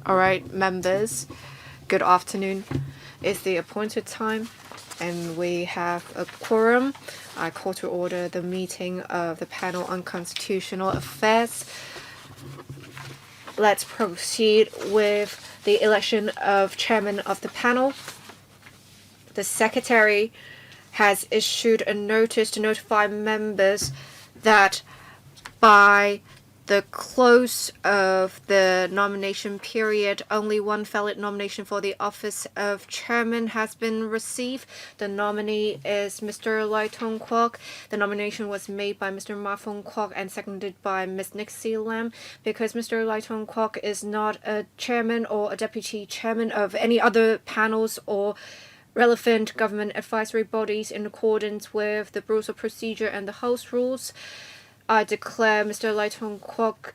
All right, members, good afternoon. It's the appointed time, and we have a quorum. I call to order the meeting of the panel on constitutional affairs. Let's proceed with the election of chairman of the panel. The secretary has issued a notice to notify members that by the close of the nomination period, only one valid nomination for the office of chairman has been received. The nominee is Mr. Lai Tong-kwok. The nomination was made by Mr. Ma Fong-kwok and seconded by Ms. Nixie Lam. Because Mr. Lai Tong-kwok is not a chairman or a deputy chairman of any other panels or relevant government advisory bodies in accordance with the rules of procedure and the House rules, I declare Mr. Lai Tong-kwok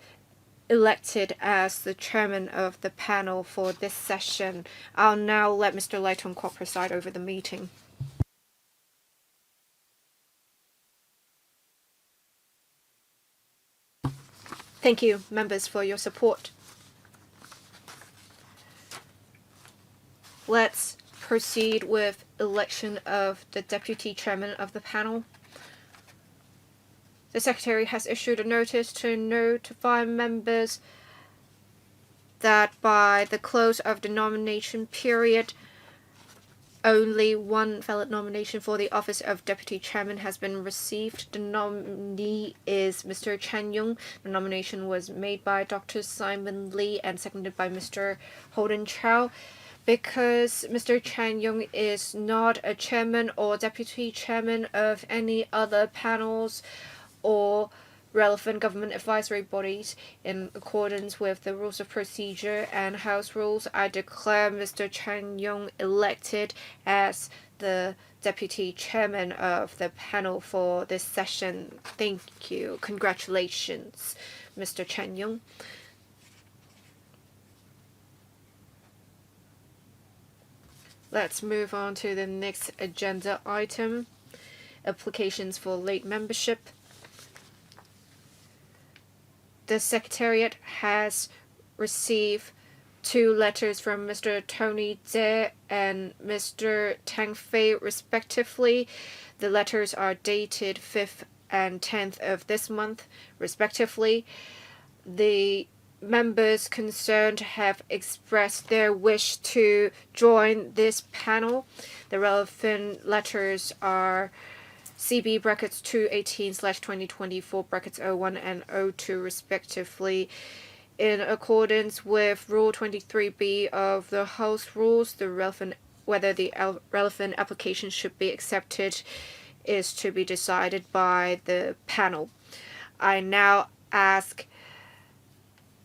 elected as the chairman of the panel for this session. I'll now let Mr. Lai Tong-kwok preside over the meeting. Thank you, members, for your support. Let's proceed with election of the deputy chairman of the panel. The secretary has issued a notice to notify members that by the close of the nomination period, only one valid nomination for the office of deputy chairman has been received. The nominee is Mr. Chen Yung. The nomination was made by Dr. Simon Lee and seconded by Mr. Holden Chow. Because Mr. Chen Yung is not a chairman or deputy chairman of any other panels or relevant government advisory bodies in accordance with the rules of procedure and House rules, I declare Mr. Chen Yung elected as the deputy chairman of the panel for this session. Thank you. Congratulations, Mr. Chen Yung. Let's move on to the next agenda item, applications for late membership. The Secretariat has received 2 letters from Mr. Tony TSE and Mr. TANG Fei respectively. The letters are dated 5th and 10th of this month respectively. The members concerned have expressed their wish to join this panel. The relevant letters are CB brackets 218/2024 brackets 01 and 02 respectively. In accordance with Rule 23B of the House rules, whether the relevant application should be accepted is to be decided by the panel. I now ask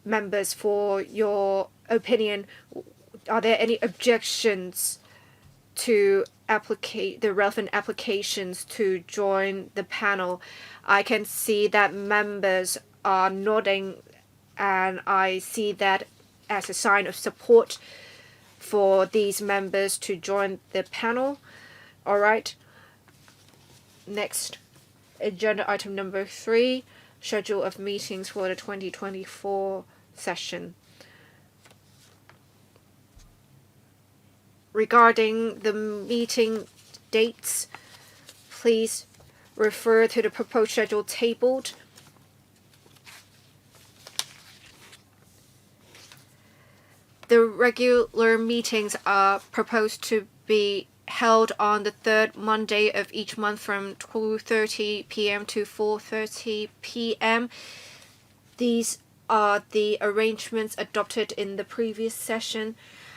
members for your opinion. Are there any objections to the relevant applications to join the panel? I can see that members are nodding, and I see that as a sign of support for these members to join the panel. All right. Next, agenda item number 3, schedule of meetings for the 2024 session. Regarding the meeting dates, please refer to the proposed schedule tabled. The regular meetings are proposed to be held on the 3rd Monday of each month from 2:30 p.m. to 4:30 p.m. These are the arrangements adopted in the previous session.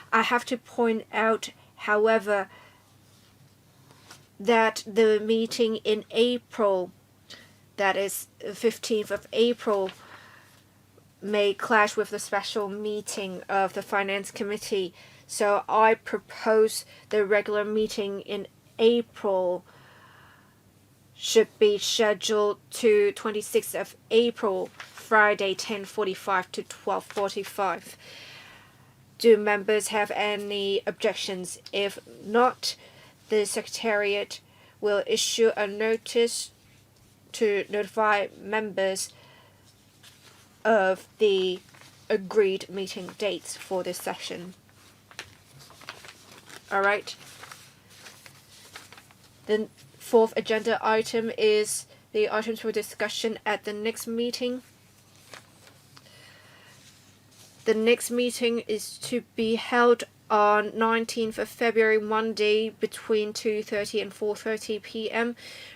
I have to point out, however, that the meeting in April, that is 15th of April, may clash with the special meeting of the Finance Committee. So I propose the regular meeting in April should be scheduled to 26th of April, Friday, 10:45 to 12:45. Do members have any objections? If not, the Secretariat will issue a notice to notify members of the agreed meeting dates for this session. Alright. The fourth agenda item is the items for discussion at the next meeting. The next meeting is to be held on 19th of February, Monday, between 2:30 and 4:30 p.m.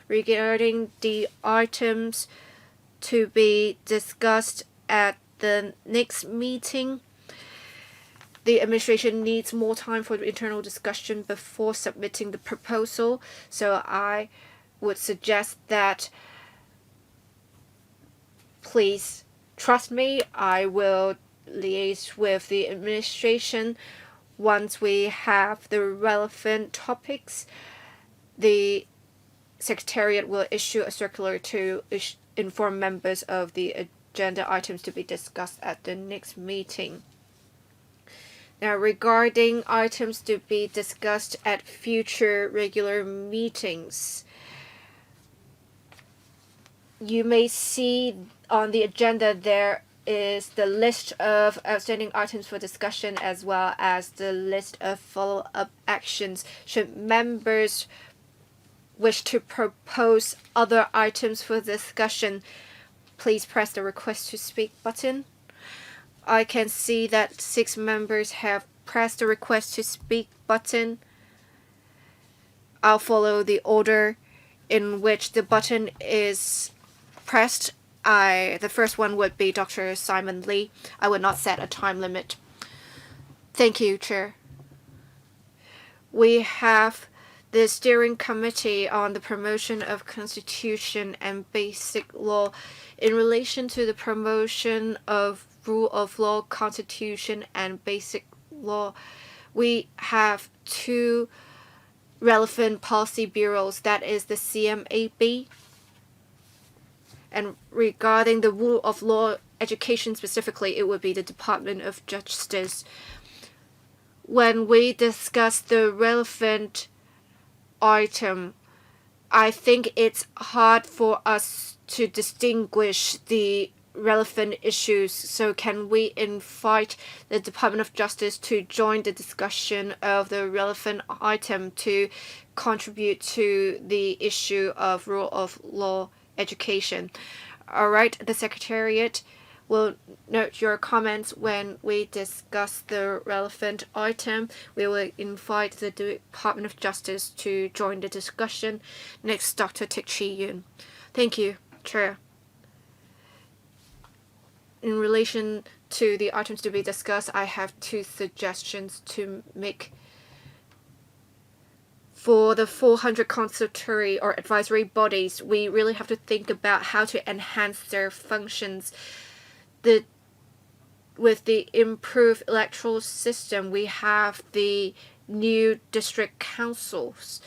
regarding the items to be discussed at the next meeting. The administration needs more time for the internal discussion before submitting the proposal, so I would suggest that please trust me. I will liaise with the administration once we have the relevant topics. The Secretariat will issue a circular to inform members of the agenda items to be discussed at the next meeting. Now, regarding items to be discussed at future regular meetings, you may see on the agenda there is the list of outstanding items for discussion as well as the list of follow-up actions. Should members wish to propose other items for discussion, please press the request to speak button. I can see that 6 members have pressed the request to speak button. I'll follow the order in which the button is pressed. The first one would be Dr. Simon Lee. I would not set a time limit. Thank you, Chair. We have the Steering Committee on the Promotion of Constitution and Basic Law in relation to the promotion of rule of law, constitution, and basic law. We have 2 relevant policy bureaus, that is the CMAB. And regarding the rule of law education specifically, it would be the Department of Justice. When we discuss the relevant item, I think it's hard for us to distinguish the relevant issues. So can we invite the Department of Justice to join the discussion of the relevant item to contribute to the issue of rule of law education? All right, the Secretariat will note your comments when we discuss the relevant item. We will invite the Department of Justice to join the discussion. Next, Dr. TSE Wai-chuen. Thank you, Chair. In relation to the items to be discussed, I have 2 suggestions to make. For the 400 consultory or advisory bodies, we really have to think about how to enhance their functions. With the improved electoral system, we have the new district councils.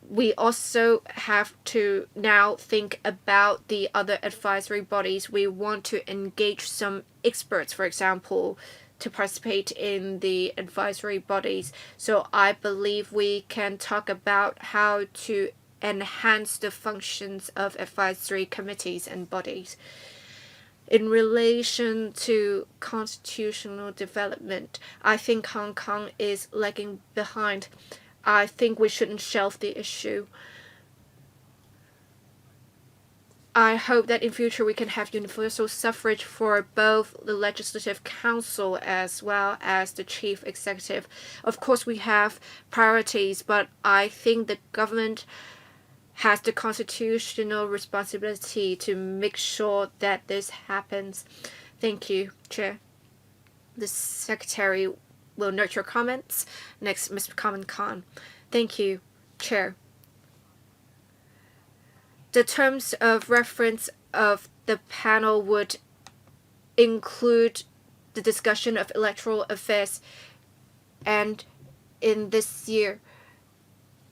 We also have to now think about the other advisory bodies. We want to engage some experts, for example, to participate in the advisory bodies. So I believe we can talk about how to enhance the functions of advisory committees and bodies. In relation to constitutional development, I think Hong Kong is lagging behind. I think we shouldn't shelve the issue. I hope that in future we can have universal suffrage for both the Legislative Council as well as the Chief Executive. Of course, we have priorities, but I think the government has the constitutional responsibility to make sure that this happens. Thank you, Chair. The Secretary will note your comments. Next, Mr. Kamen Khan. Thank you, Chair. The terms of reference of the panel would include the discussion of electoral affairs, and in this year,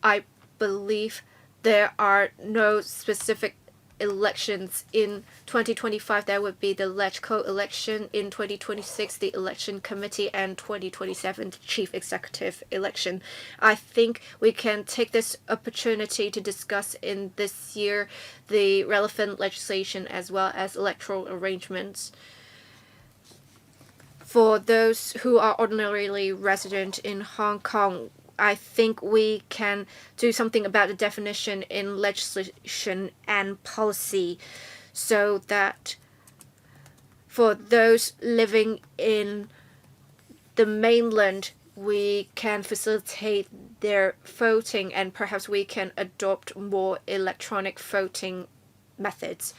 I believe there are no specific elections. In 2025, there would be the LegCo election. In 2026, the election committee, and 2027, the chief executive election. I think we can take this opportunity to discuss in this year the relevant legislation as well as electoral arrangements. For those who are ordinarily resident in Hong Kong, I think we can do something about the definition in legislation and policy so that for those living in the mainland, we can facilitate their voting and perhaps we can adopt more electronic voting methods.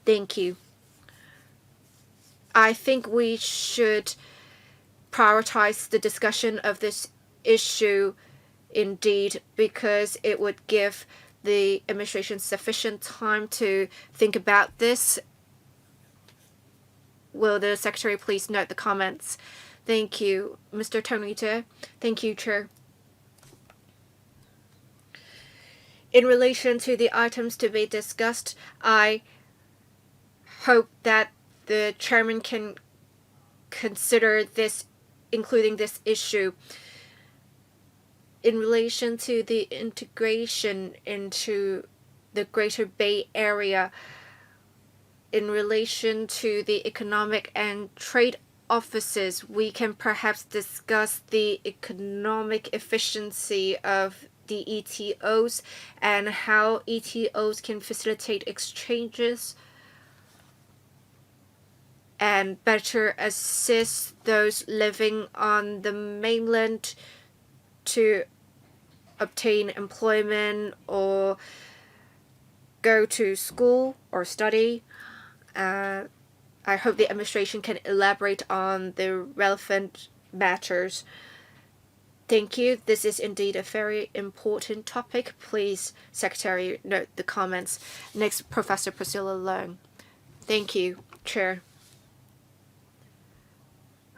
Thank you. I think we should prioritize the discussion of this issue indeed because it would give the administration sufficient time to think about this. Will the Secretary please note the comments? Thank you, Mr. Tony TSE. Thank you, Chair. In relation to the items to be discussed, I hope that the Chairman can consider this, including this issue. In relation to the integration into the Greater Bay Area, in relation to the economic and trade offices, we can perhaps discuss the economic efficiency of the ETOs and how ETOs can facilitate exchanges and better assist those living on the mainland to obtain employment or go to school or study. I hope the administration can elaborate on the relevant matters. Thank you. This is indeed a very important topic. Please, Secretary, note the comments. Next, Professor Priscilla Leung. Thank you, Chair.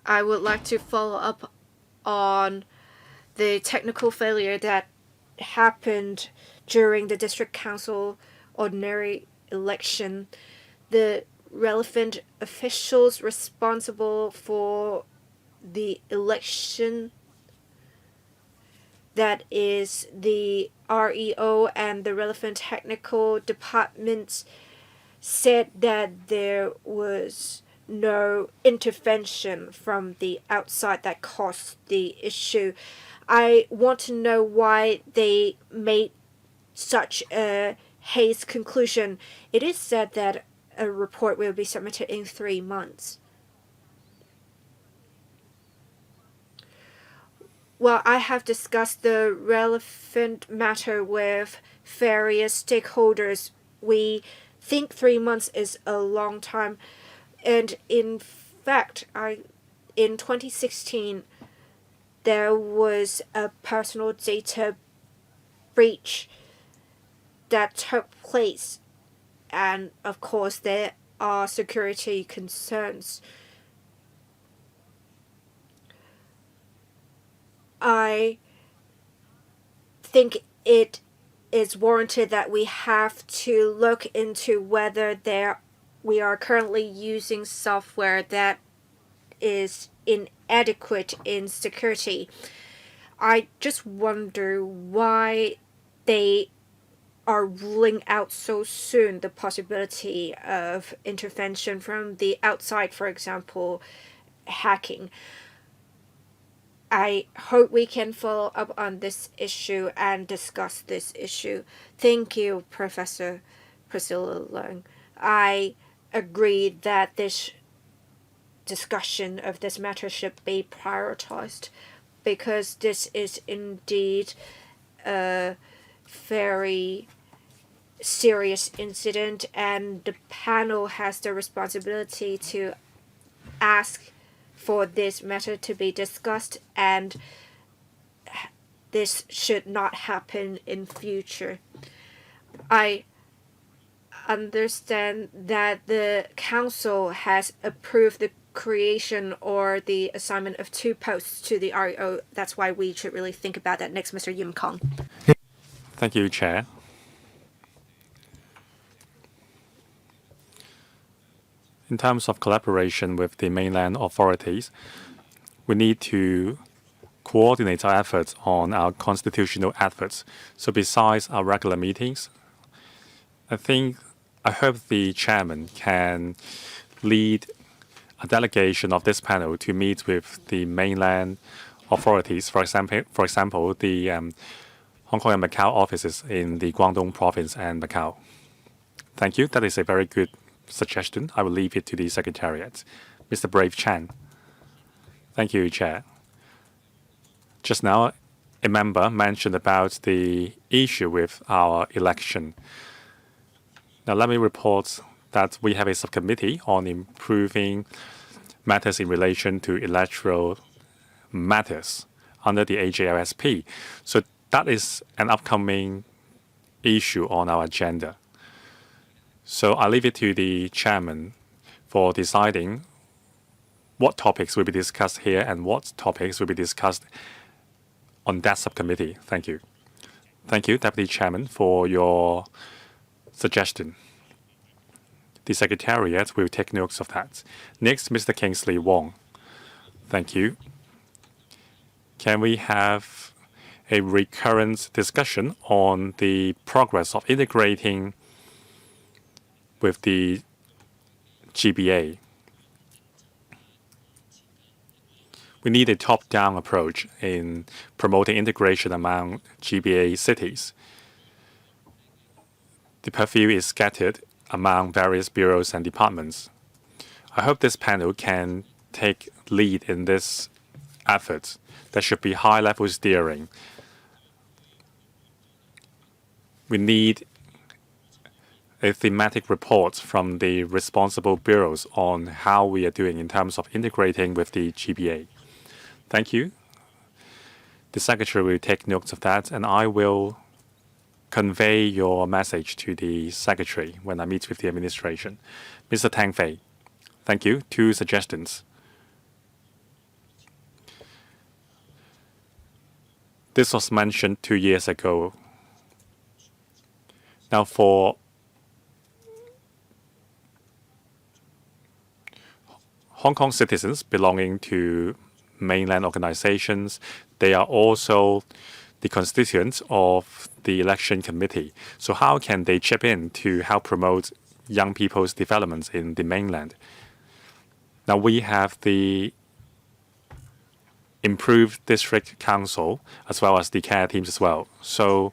I would like to follow up on the technical failure that happened during the District Council ordinary election. The relevant officials responsible for the election, that is the REO and the relevant technical departments, said that there was no intervention from the outside that caused the issue. I want to know why they made such a hasty conclusion. It is said that a report will be submitted in 3 months. Well, I have discussed the relevant matter with various stakeholders. We think 3 months is a long time. And in fact, in 2016, there was a personal data breach that took place. And of course, there are security concerns. I think it is warranted that we have to look into whether we are currently using software that is inadequate in security. I just wonder why they are ruling out so soon the possibility of intervention from the outside, for example, hacking. I hope we can follow up on this issue and discuss this issue. Thank you, Professor Priscilla Leung. I agree that this discussion of this matter should be prioritized because this is indeed a very serious incident and the panel has the responsibility to ask for this matter to be discussed, and this should not happen in future. I understand that the council has approved the creation or the assignment of 2 posts to the REO. That's why we should really think about that. Next, Mr. Yim Kong. Thank you, Chair. In terms of collaboration with the mainland authorities, we need to coordinate our efforts on our constitutional efforts. So besides our regular meetings, I hope the chairman can lead a delegation of this panel to meet with the mainland authorities, for example, the Hong Kong and Macau offices in the Guangdong province and Macau. Thank you. That is a very good suggestion. I will leave it to the Secretariat. Mr. Brave Chan. Thank you, Chair. Just now, a member mentioned about the issue with our election. Now, let me report that we have a subcommittee on improving matters in relation to electoral matters under the AJLSP. So that is an upcoming issue on our agenda. So I leave it to the chairman for deciding what topics will be discussed here and what topics will be discussed on that subcommittee. Thank you. Thank you, Deputy Chairman, for your suggestion. The Secretariat will take notes of that. Next, Mr. Kingsley Wong. Thank you. Can we have a recurrent discussion on the progress of integrating with the GBA? We need a top-down approach in promoting integration among GBA cities. The purview is scattered among various bureaus and departments. I hope this panel can take lead in this effort. There should be high-level steering. We need a thematic report from the responsible bureaus on how we are doing in terms of integrating with the GBA. Thank you. The Secretary will take notes of that, and I will convey your message to the Secretary when I meet with the administration. Mr. Tang Fei, thank you. 2 suggestions. This was mentioned 2 years ago. Now, for Hong Kong citizens belonging to mainland organizations, they are also the constituents of the election committee. So how can they chip in to help promote young people's developments in the mainland? Now we have the improved district council as well as the care teams as well. So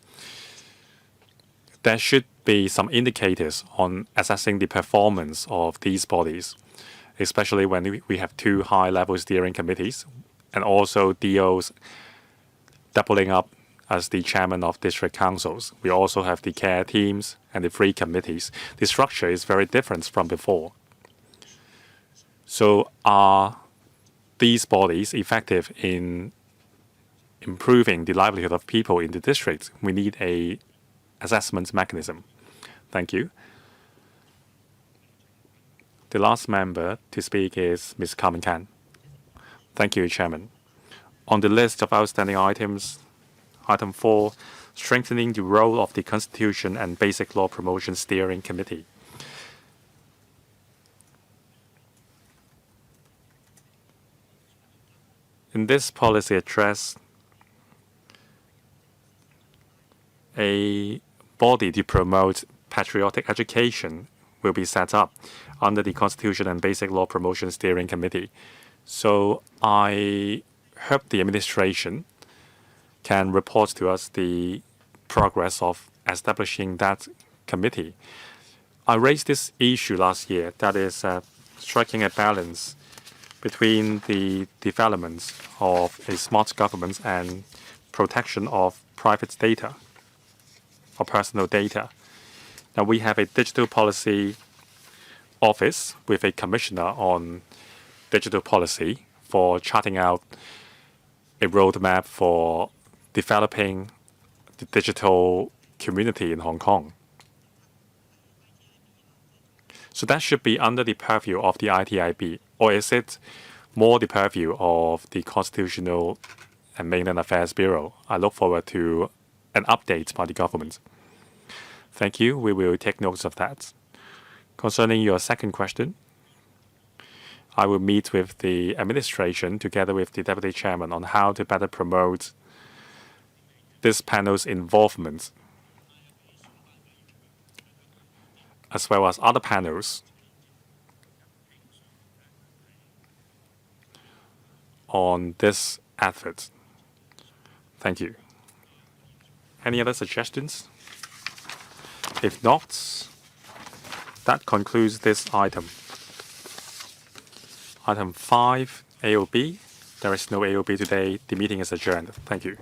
there should be some indicators on assessing the performance of these bodies, especially when we have 2 high-level steering committees and also DOs doubling up as the chairman of district councils. We also have the care teams and the 3 committees. The structure is very different from before. So are these bodies effective in improving the livelihood of people in the district? We need a assessment mechanism. Thank you. The last member to speak is Ms. Carmen Kan. Thank you, Chairman. On the list of outstanding items, item 4, strengthening the role of the Constitution and Basic Law Promotion Steering Committee. In this policy address, a body to promote patriotic education will be set up under the Constitution and Basic Law Promotion Steering Committee. So I hope the administration can report to us the progress of establishing that committee. I raised this issue last year, that is striking a balance between the development of a smart government and protection of private data or personal data. Now we have a digital policy office with a commissioner on digital policy for charting out a roadmap for developing the digital community in Hong Kong. So that should be under the purview of the ITIB, or is it more the purview of the Constitutional and Mainland Affairs Bureau? I look forward to an update by the government. Thank you. We will take notes of that. Concerning your second question, I will meet with the administration together with the Deputy Chairman on how to better promote this panel's involvement, as well as other panels on this effort. Thank you. Any other suggestions? If not, that concludes this item. Item 5, AOB. There is no AOB today. The meeting is adjourned. Thank you.